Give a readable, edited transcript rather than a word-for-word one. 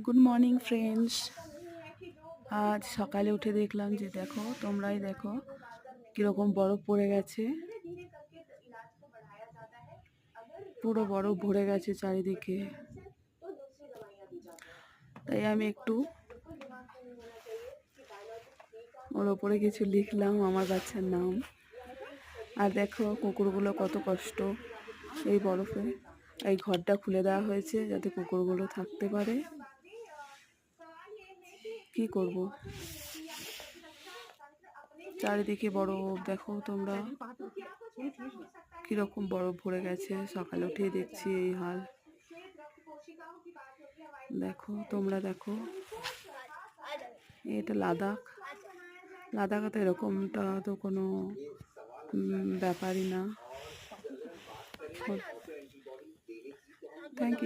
Good morning friends. আজ সকালে উঠে দেখলাম যে দেখো, তোমরাই দেখো কীরকম বরফ পড়ে গেছে। পুরো বরফ ভরে গেছে চারিদিকে। তাই আমি একটু ওর ওপরে কিছু লিখলাম, আমার বাচ্চার নাম। আর দেখো কুকুরগুলো কত কষ্ট এই বরফে। এই ঘরটা খুলে দেওয়া হয়েছে যাতে কুকুরগুলো থাকতে পারে। কি করব, চারিদিকে বরফ। দেখো তোমরা কিরকম বরফ ভরে গেছে। সকালে উঠেই দেখছি এই হাল। দেখো তোমরা দেখো, এটা লাদাখ। লাদাখে তো এরকমটা তো কোনো ব্যাপারই না। Thank you.